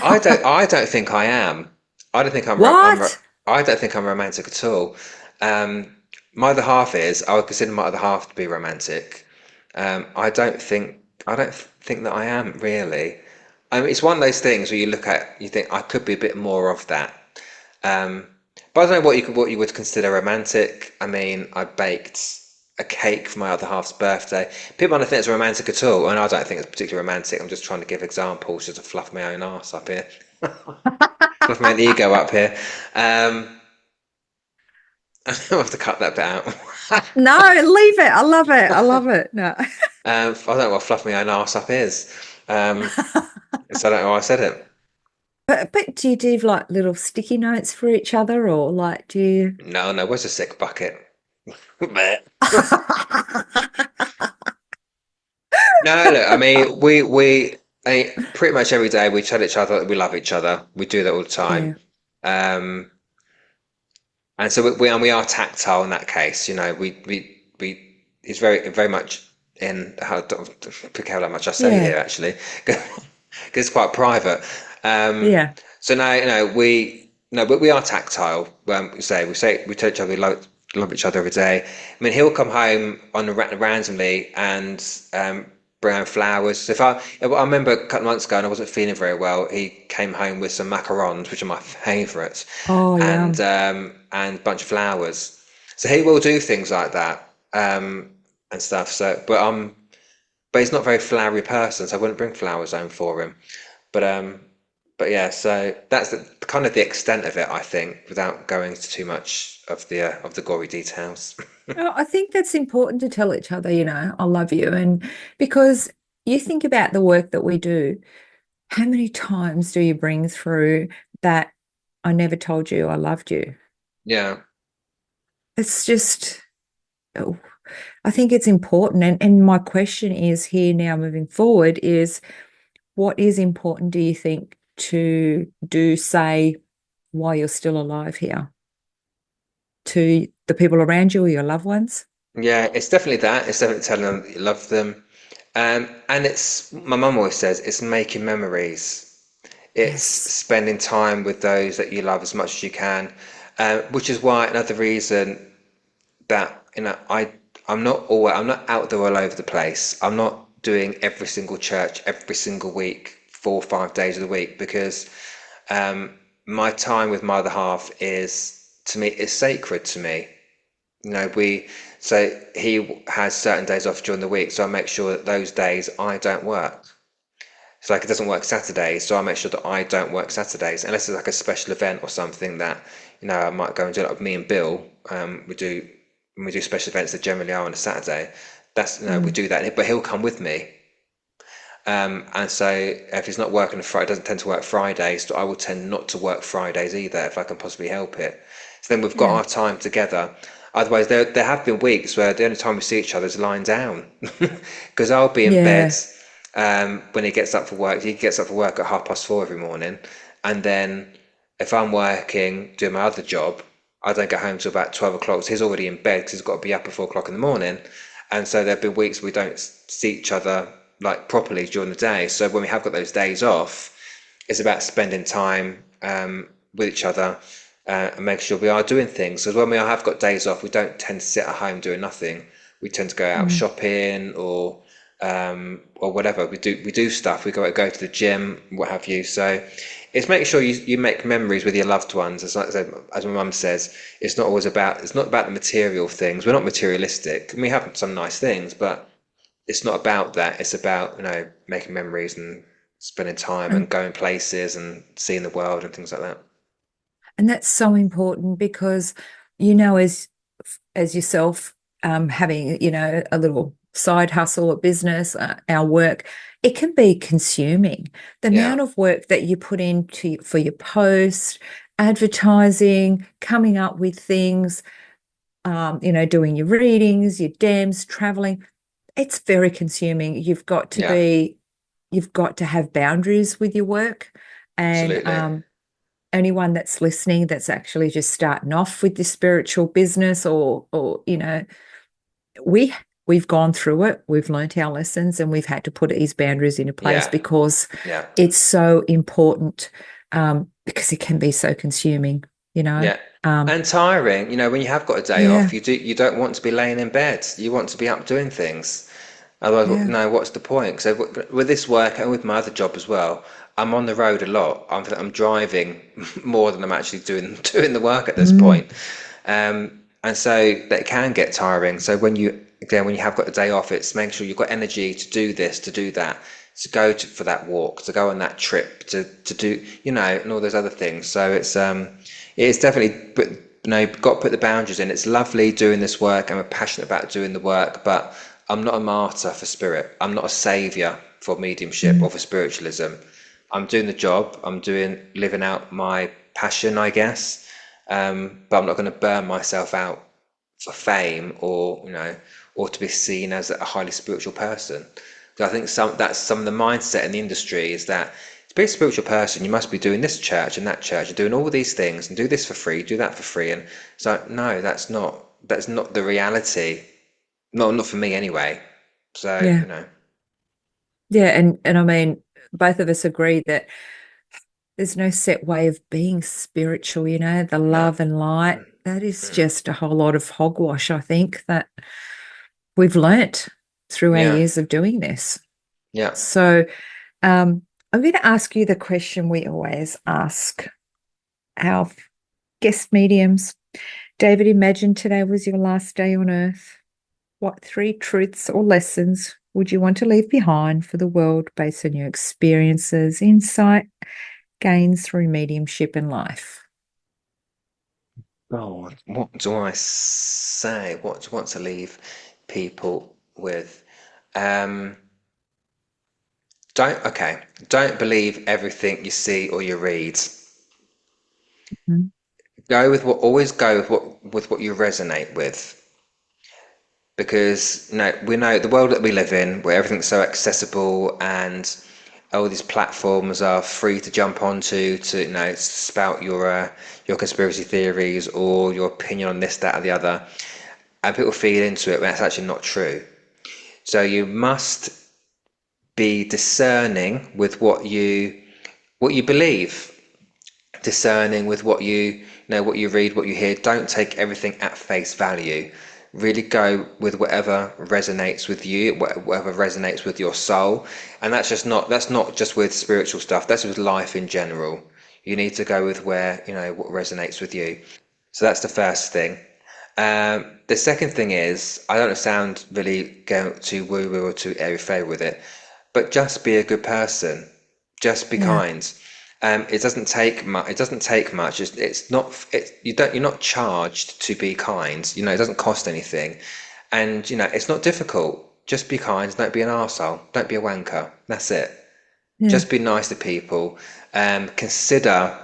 Speaker 2: I don't think I am. I don't think
Speaker 1: What?
Speaker 2: I don't think I'm romantic at all. Um, my other half is. I would consider my other half to be romantic. I don't think that I am really. I mean, it's one of those things where you look at, you think I could be a bit more of that. Um, but I don't know what you would consider romantic. I mean, I baked a cake for my other half's birthday. People don't think it's romantic at all, and I don't think it's particularly romantic. I'm just trying to give examples just to fluff my own arse up here, fluff my own ego up here. Um, I'll have to cut that bit out.
Speaker 1: No, leave it. I love it. I love it. No.
Speaker 2: I don't know what fluff my own arse up is. Um, so I don't know why I said it.
Speaker 1: But do you do like little sticky notes for each other, or like do you?
Speaker 2: No, no, where's the sick bucket? Meh. No, look, I mean, pretty much every day we tell each other that we love each other. We do that all the time.
Speaker 1: Yeah.
Speaker 2: Um, and so and we are tactile in that case. You know, we it's very much in how be careful how much I say
Speaker 1: Yeah.
Speaker 2: here actually, because it's quite private. Um,
Speaker 1: Yeah.
Speaker 2: so now, you know, we no, but we are tactile. We tell each other we love each other every day. I mean, he'll come home randomly and bring home flowers. So I remember a couple of months ago and I wasn't feeling very well. He came home with some macarons, which are my favourites,
Speaker 1: Oh, yeah.
Speaker 2: and a bunch of flowers. So he will do things like that and stuff. But he's not a very flowery person, so I wouldn't bring flowers home for him. But um, but yeah, so that's kind of the extent of it, I think, without going into too much of the gory details.
Speaker 1: Well, I think that's important to tell each other, I love you. And because you think about the work that we do, how many times do you bring through that I never told you I loved you?
Speaker 2: Yeah,
Speaker 1: It's just, oh, I think it's important. And my question is here now moving forward is what is important, do you think, to do, say, while you're still alive here to the people around you or your loved ones?
Speaker 2: yeah, it's definitely that. It's definitely telling them that you love them. And it's my mum always says it's making memories. It's
Speaker 1: Yes.
Speaker 2: spending time with those that you love as much as you can, which is why another reason that I'm not out there all over the place. I'm not doing every single church every single week, 4 or 5 days of the week, because um, my time with my other half is sacred to me. You know, so he has certain days off during the week, so I make sure that those days I don't work. So like it doesn't work Saturdays, so I make sure that I don't work Saturdays unless it's like a special event or something that I might go and do. Like me and Bill, we do when we do special events that generally are on a Saturday. That's we
Speaker 1: Mm.
Speaker 2: do that, but he'll come with me. And so if he's not working on Friday, doesn't tend to work Fridays, so I will tend not to work Fridays either if I can possibly help it. So then we've got
Speaker 1: Yeah.
Speaker 2: our time together. Otherwise, there have been weeks where the only time we see each other is lying down, because I'll be in bed
Speaker 1: Yeah.
Speaker 2: when he gets up for work. He gets up for work at 4:30 every morning, and then if I'm working doing my other job, I don't get home till about 12 o'clock. So he's already in bed because he's got to be up at 4 o'clock in the morning. And so there have been weeks we don't see each other like properly during the day. So when we have got those days off, it's about spending time with each other and making sure we are doing things. So when we have got days off, we don't tend to sit at home doing nothing. We tend to go out
Speaker 1: Mm.
Speaker 2: shopping or whatever. We do stuff. We go to the gym, what have you. So it's making sure you make memories with your loved ones. As like I said, as my mum says, it's not about the material things. We're not materialistic. We have some nice things, but it's not about that. It's about making memories and spending time and
Speaker 1: And
Speaker 2: going places and seeing the world and things like that.
Speaker 1: and that's so important because as yourself having a little side hustle, a business, our work, it can be consuming. The
Speaker 2: Yeah,
Speaker 1: amount of work that you put into for your post, advertising, coming up with things, doing your readings, your dams, traveling, it's very consuming.
Speaker 2: yeah,
Speaker 1: You've got to have boundaries with your work. And
Speaker 2: absolutely.
Speaker 1: anyone that's listening that's actually just starting off with this spiritual business or we we've gone through it, we've learnt our lessons, and we've had to put these boundaries into place
Speaker 2: Yeah,
Speaker 1: because
Speaker 2: yeah,
Speaker 1: it's so important, because it can be so consuming, you know.
Speaker 2: yeah.
Speaker 1: Um,
Speaker 2: And tiring, when you have got a day off,
Speaker 1: yeah,
Speaker 2: you don't want to be laying in bed. You want to be up doing things. Otherwise,
Speaker 1: yeah.
Speaker 2: no, what's the point? So with this work and with my other job as well, I'm on the road a lot. I'm driving more than I'm actually doing doing the work at this
Speaker 1: Mm,
Speaker 2: point. And so that can get tiring. So when you have got a day off, it's making sure you've got energy to do this, to do that, to for that walk, to go on that trip, to do, and all those other things. So it's definitely, but got to put the boundaries in. It's lovely doing this work. I'm passionate about doing the work, but I'm not a martyr for spirit. I'm not a savior for mediumship
Speaker 1: mm.
Speaker 2: or for spiritualism. I'm doing the job. Living out my passion, I guess. But I'm not going to burn myself out for fame or to be seen as a highly spiritual person. I think some of the mindset in the industry is that to be a spiritual person, you must be doing this church and that church, and doing all these things, and do this for free, do that for free, and so no, that's not the reality. Not for me anyway. So,
Speaker 1: Yeah. Yeah. And I mean, both of us agree that there's no set way of being spiritual, the
Speaker 2: no.
Speaker 1: love and light.
Speaker 2: Mm,
Speaker 1: That is
Speaker 2: mm.
Speaker 1: just a whole lot of hogwash, I think, that we've learnt through our
Speaker 2: Yeah,
Speaker 1: years of doing this.
Speaker 2: yeah.
Speaker 1: So, um, I'm going to ask you the question we always ask our guest mediums. David, imagine today was your last day on earth. What three truths or lessons would you want to leave behind for the world based on your experiences, insight, gains through mediumship and life?
Speaker 2: Oh, what do I say? What do I want to leave people with? Um, don't believe everything you see or you read.
Speaker 1: Mhm.
Speaker 2: Always go with what you resonate with. Because we know the world that we live in, where everything's so accessible and all these platforms are free to jump onto to spout your conspiracy theories or your opinion on this, that, or the other, and people feed into it when that's actually not true. So you must be discerning with what you believe, discerning with what you read, what you hear. Don't take everything at face value. Really go with whatever resonates with you, whatever resonates with your soul. And that's not just with spiritual stuff, that's with life in general. You need to go with what resonates with you. So that's the first thing. The second thing is, I don't sound really going too woo woo or too airy fairy with it, but just be a good person. Just be
Speaker 1: Yeah,
Speaker 2: kind. It doesn't take much. It doesn't take much. It's not. You're not charged to be kind. It doesn't cost anything, and it's not difficult. Just be kind. Don't be an arsehole. Don't be a wanker. That's it.
Speaker 1: yeah,
Speaker 2: Just be nice to people. Consider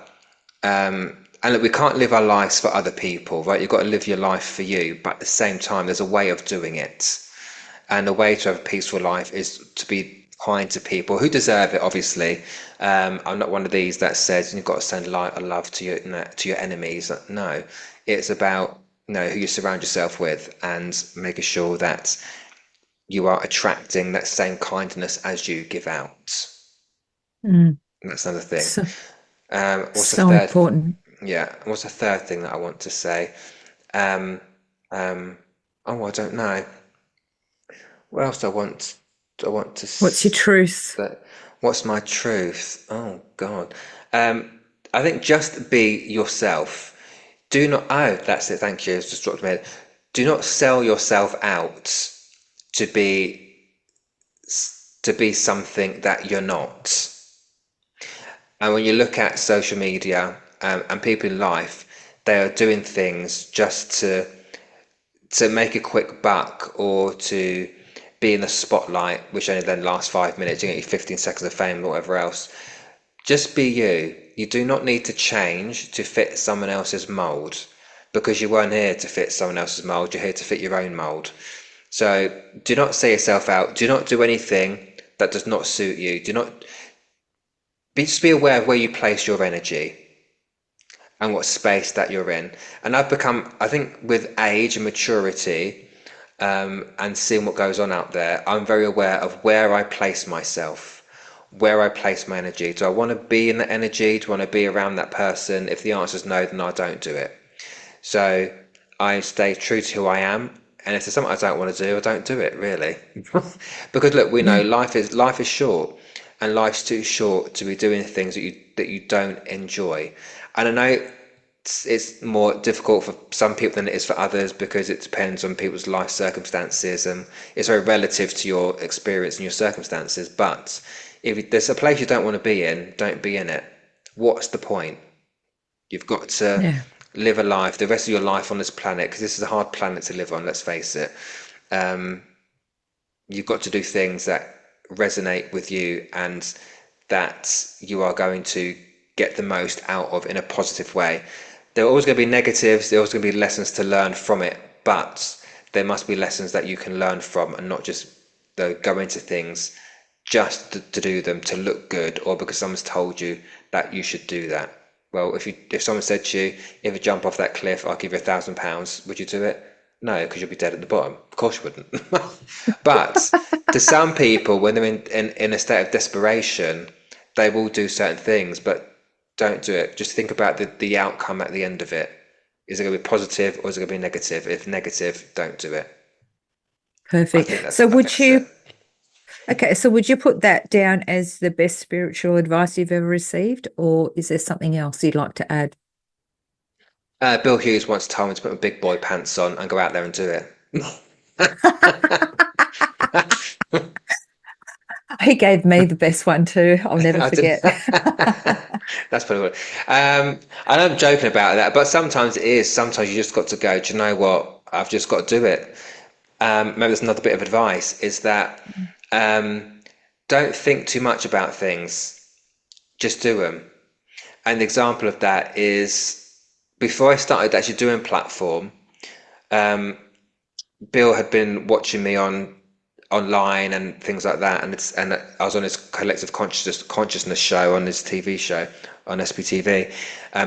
Speaker 2: and look, we can't live our lives for other people, right? You've got to live your life for you, but at the same time, there's a way of doing it. And the way to have a peaceful life is to be kind to people who deserve it, obviously. I'm not one of these that says you've got to send light or love to your enemies. No, it's about who you surround yourself with and making sure that you are attracting that same kindness as you give out.
Speaker 1: mm.
Speaker 2: And that's another thing.
Speaker 1: So
Speaker 2: What's the
Speaker 1: so
Speaker 2: third?
Speaker 1: important.
Speaker 2: Yeah, what's the third thing that I want to say? Um, um, oh, I don't know. What else do I want to
Speaker 1: What's your truth?
Speaker 2: say? What's my truth? Oh God. I think just be yourself. Do not. Oh, that's it. Thank you. It's just dropped my head. Do not sell yourself out to be to be something that you're not. And when you look at social media and people in life, they are doing things just to make a quick buck or to be in the spotlight, which only then lasts 5 minutes. You get your 15 seconds of fame or whatever else. Just be you. You do not need to change to fit someone else's mold because you weren't here to fit someone else's mold. You're here to fit your own mold. So do not sell yourself out. Do not do anything that does not suit you. Do not just be aware of where you place your energy and what space that you're in. And I think, with age and maturity, and seeing what goes on out there, I'm very aware of where I place myself, where I place my energy. Do I want to be in that energy? Do I want to be around that person? If the answer is no, then I don't do it. So I stay true to who I am. And if there's something I don't want to do, I don't do it really. Because look, we know
Speaker 1: Yeah,
Speaker 2: life is short, and life's too short to be doing things that you don't enjoy. And I know it's more difficult for some people than it is for others because it depends on people's life circumstances, and it's very relative to your experience and your circumstances. But if there's a place you don't want to be in, don't be in it. What's the point? You've got to
Speaker 1: yeah,
Speaker 2: live a life, the rest of your life on this planet, because this is a hard planet to live on, let's face it. Um, you've got to do things that resonate with you and that you are going to get the most out of in a positive way. There are always going to be negatives, there are always going to be lessons to learn from it, but there must be lessons that you can learn from and not just go into things just to do them to look good, or because someone's told you that you should do that. Well, if someone said to you, if you jump off that cliff, I'll give you £1,000, would you do it? No, because you'll be dead at the bottom. Of course you wouldn't. But to some people, when they're in a state of desperation, they will do certain things, but don't do it. Just think about the outcome at the end of it. Is it going to be positive or is it going to be negative? If negative, don't do it. I
Speaker 1: Perfect.
Speaker 2: think
Speaker 1: So
Speaker 2: I think
Speaker 1: would
Speaker 2: that's it.
Speaker 1: you, okay, so would you put that down as the best spiritual advice you've ever received, or is there something else you'd like to add?
Speaker 2: Bill Hughes once told me to put my big boy pants on and go out there and do it.
Speaker 1: He gave me the best one too. I'll never
Speaker 2: I didn't.
Speaker 1: forget.
Speaker 2: That's probably what. I know I'm joking about that, but sometimes it is. Sometimes you just got to go. Do you know what? I've just got to do it. Maybe there's another bit of advice is that don't think too much about things. Just do them. And the example of that is before I started actually doing platform, Bill had been watching me online and things like that, and I was on his collective consciousness show on his TV show on SPTV.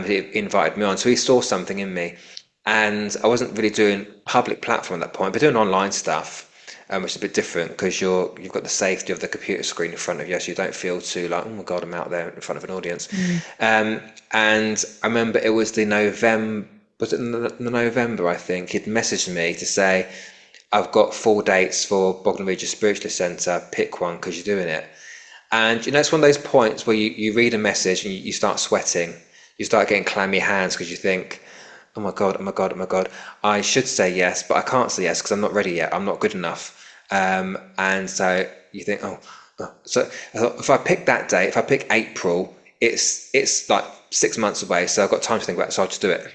Speaker 2: He invited me on, so he saw something in me, and I wasn't really doing public platform at that point, but doing online stuff, which is a bit different because you've got the safety of the computer screen in front of you, so you don't feel too like, oh my God, I'm out there in front of an audience.
Speaker 1: Mm.
Speaker 2: And I remember it was the November. Was it in the November? I think he'd messaged me to say, "I've got 4 dates for Bognor Regis Spiritualist Centre. Pick one because you're doing it." And it's one of those points where you read a message and you start sweating. You start getting clammy hands because you think, "Oh my God, oh my God, oh my God, I should say yes, but I can't say yes because I'm not ready yet. I'm not good enough." And so you think, oh. So I thought, if I pick that date, if I pick April, it's like 6 months away, so I've got time to think about it, so I'll just do it.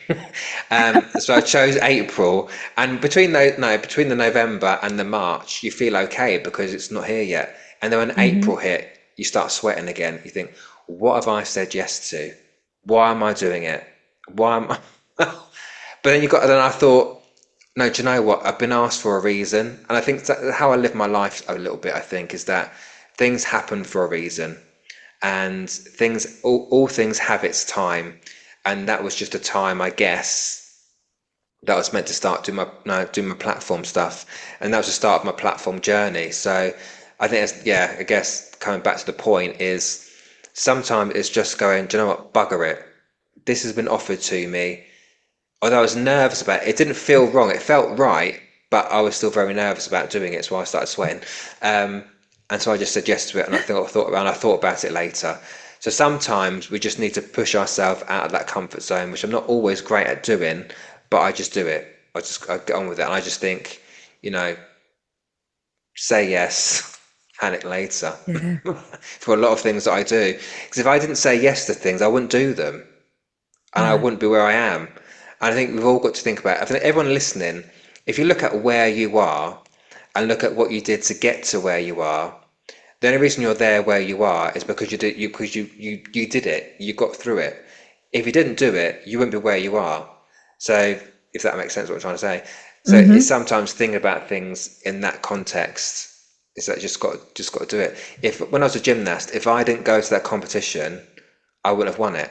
Speaker 2: So I chose April, and between the November and the March, you feel okay because it's not here yet. And then when
Speaker 1: Hmm.
Speaker 2: April hit, you start sweating again. You think, what have I said yes to? Why am I doing it? Why am I? But then I thought, no, do you know what? I've been asked for a reason. And I think that how I live my life a little bit, I think, is that things happen for a reason. And all things have its time. And that was just a time, I guess, that I was meant to start doing my platform stuff. And that was the start of my platform journey. So I think, yeah, I guess coming back to the point is sometimes it's just going, do you know what? Bugger it. This has been offered to me. Although I was nervous about it, it didn't feel wrong. It felt right, but I was still very nervous about doing it. So I started sweating, um, and so I just said yes to it. And I thought about it later. So sometimes we just need to push ourselves out of that comfort zone, which I'm not always great at doing, but I just do it. I get on with it, and I just think, you know, say yes, panic later
Speaker 1: Yeah.
Speaker 2: for a lot of things that I do. Because if I didn't say yes to things, I wouldn't do them and I
Speaker 1: No.
Speaker 2: wouldn't be where I am. And I think we've all got to think about it. I think everyone listening, if you look at where you are and look at what you did to get to where you are, the only reason you're there where you are is because you did it. You got through it. If you didn't do it, you wouldn't be where you are. So if that makes sense, what I'm trying to say. So it's
Speaker 1: Hmm.
Speaker 2: sometimes thinking about things in that context. Is that just got to do it. If when I was a gymnast, if I didn't go to that competition, I wouldn't have won it.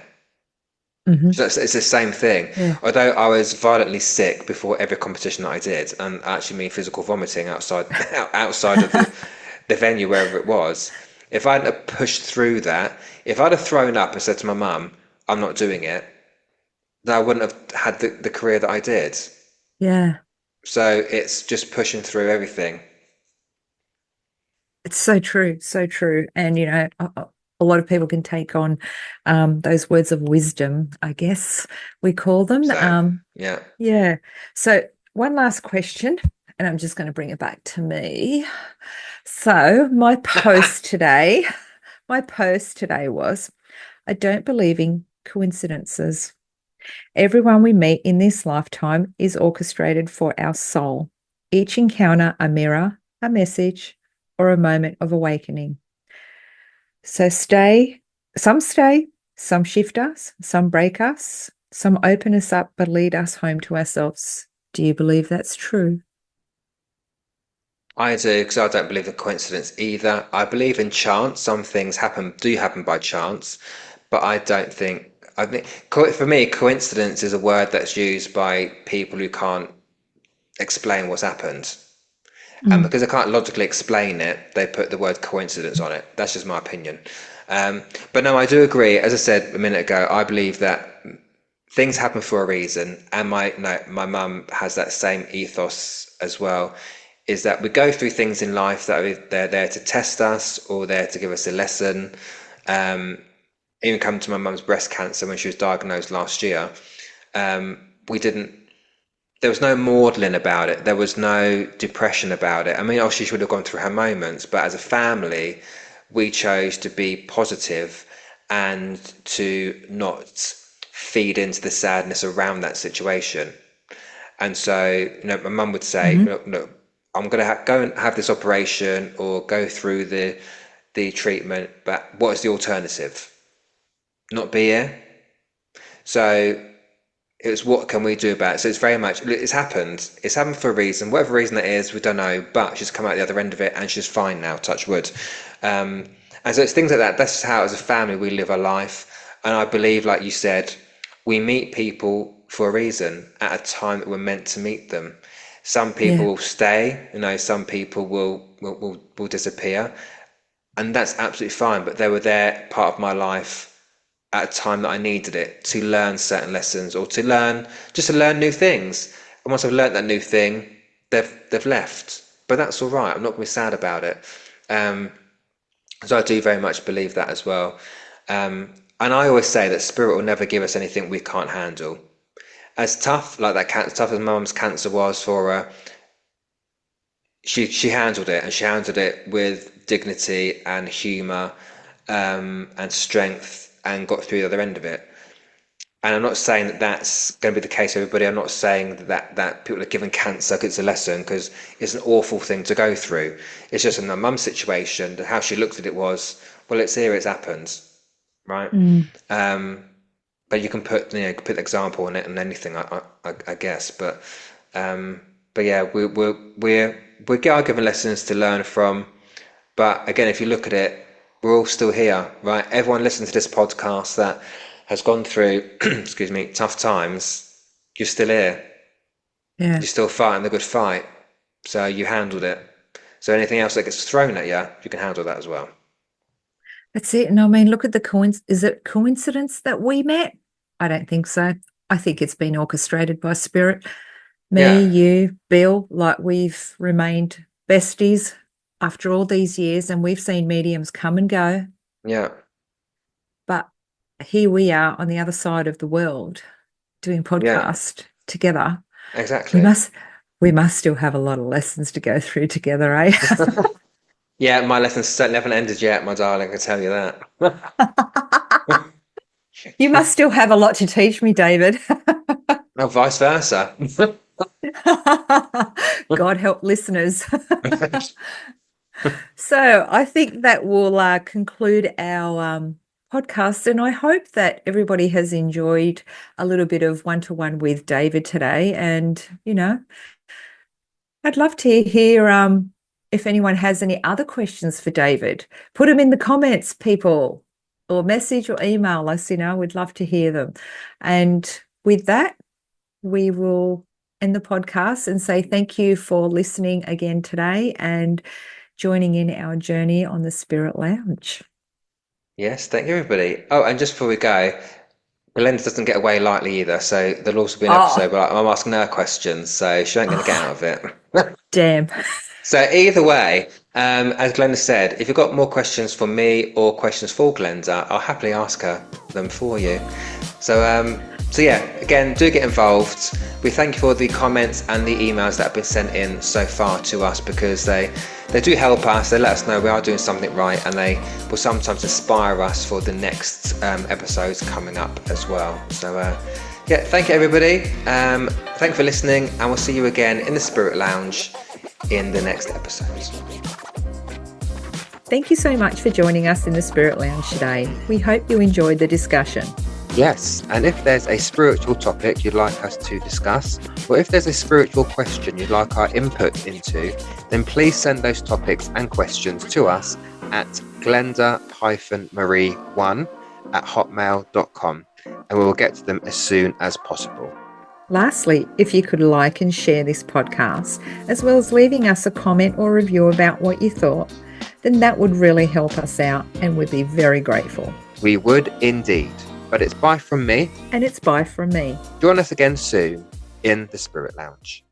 Speaker 1: Hmm.
Speaker 2: So it's the same thing.
Speaker 1: Yeah.
Speaker 2: Although I was violently sick before every competition that I did, and I actually mean physical vomiting outside outside of the venue wherever it was. If I hadn't have pushed through that, if I'd have thrown up and said to my mum, "I'm not doing it," then I wouldn't have had the career that I did.
Speaker 1: Yeah.
Speaker 2: So it's just pushing through everything.
Speaker 1: It's so true, so true. And, a lot of people can take on those words of wisdom, I guess we call them.
Speaker 2: So yeah.
Speaker 1: Yeah. So, one last question, and I'm just going to bring it back to me. So, my post today was, I don't believe in coincidences. Everyone we meet in this lifetime is orchestrated for our soul. Each encounter a mirror, a message, or a moment of awakening. So stay, some shift us, some break us, some open us up, but lead us home to ourselves. Do you believe that's true?
Speaker 2: I do, because I don't believe in coincidence either. I believe in chance. Some things do happen by chance, but I don't think. I think for me, coincidence is a word that's used by people who can't explain what's happened. And
Speaker 1: Mm.
Speaker 2: because I can't logically explain it, they put the word coincidence on it. That's just my opinion. But no, I do agree. As I said a minute ago, I believe that things happen for a reason, and my mum has that same ethos as well. Is that we go through things in life that they're there to test us or there to give us a lesson. Even come to my mum's breast cancer when she was diagnosed last year. We didn't there was no maudlin about it. There was no depression about it. I mean, obviously, she would have gone through her moments, but as a family, we chose to be positive and to not feed into the sadness around that situation. And so, my mum would say,
Speaker 1: Hmm.
Speaker 2: look, I'm going to go and have this operation or go through the treatment, but what is the alternative? Not be here. So it's what can we do about it? So it's very much it's happened. It's happened for a reason. Whatever reason that is, we don't know. But she's come out the other end of it, and she's fine now. Touch wood. And so it's things like that. That's how, as a family, we live our life. And I believe, like you said, we meet people for a reason at a time that we're meant to meet them. Some people
Speaker 1: Yeah.
Speaker 2: will stay. Some people will disappear, and that's absolutely fine. But they were there, part of my life at a time that I needed it to learn certain lessons or to learn new things. And once I've learned that new thing, they've left. But that's all right. I'm not going to be sad about it. Um, so I do very much believe that as well. And I always say that spirit will never give us anything we can't handle. As tough like that, tough as mum's cancer was for her, she handled it, and she handled it with dignity and humour, and strength, and got through the other end of it. And I'm not saying that that's going to be the case for everybody. I'm not saying that people are given cancer because it's a lesson, because it's an awful thing to go through. It's just in my mum's situation, how she looked at it was, well, it's here, it's happened, right?
Speaker 1: Mm.
Speaker 2: But you can put an example on it and anything, I guess. But yeah, we are given lessons to learn from. But again, if you look at it, we're all still here, right? Everyone listening to this podcast that has gone through, excuse me, tough times, you're still here.
Speaker 1: Yeah.
Speaker 2: You're still fighting the good fight. So you handled it. So anything else that gets thrown at you, you can handle that as well.
Speaker 1: That's it. And I mean, look at the is it coincidence that we met? I don't think so. I think it's been orchestrated by spirit. Me,
Speaker 2: Yeah,
Speaker 1: you, Bill, like we've remained besties after all these years, and we've seen mediums come and go.
Speaker 2: yeah,
Speaker 1: But here we are on the other side of the world doing
Speaker 2: yeah,
Speaker 1: podcast together. We
Speaker 2: exactly.
Speaker 1: must we must still have a lot of lessons to go through together, eh?
Speaker 2: Yeah, my lessons certainly haven't ended yet, my darling, I can tell you that.
Speaker 1: You must still have a lot to teach me, David.
Speaker 2: Oh, vice versa.
Speaker 1: God help listeners. So I think that will conclude our podcast. And I hope that everybody has enjoyed a little bit of one-to-one with David today. And, I'd love to hear if anyone has any other questions for David. Put them in the comments, people, or message or email us. We'd love to hear them. And with that, we will end the podcast and say thank you for listening again today and joining in our journey on the Spirit Lounge.
Speaker 2: Yes, thank you, everybody. Oh, and just before we go, Glenda doesn't get away lightly either, so there'll also be an
Speaker 1: Oh,
Speaker 2: episode where I'm asking her questions, so she ain't going to get out
Speaker 1: oh,
Speaker 2: of it.
Speaker 1: damn.
Speaker 2: So either way, as Glenda said, if you've got more questions for me or questions for Glenda, I'll happily ask her them for you. So yeah, again, do get involved. We thank you for the comments and the emails that have been sent in so far to us, because they do help us. They let us know we are doing something right, and they will sometimes inspire us for the next episodes coming up as well. So yeah, thank you, everybody. Thank you for listening, and we'll see you again in the Spirit Lounge in the next episode.
Speaker 1: Thank you so much for joining us in the Spirit Lounge today. We hope you enjoyed the discussion.
Speaker 2: Yes, and if there's a spiritual topic you'd like us to discuss, or if there's a spiritual question you'd like our input into, then please send those topics and questions to us at glenda-marie1@hotmail.com, and we will get to them as soon as possible.
Speaker 1: Lastly, if you could like and share this podcast, as well as leaving us a comment or review about what you thought, then that would really help us out and we'd be very grateful.
Speaker 2: We would indeed. But it's bye from me.
Speaker 1: And it's bye from me.
Speaker 2: Join us again soon in the Spirit Lounge.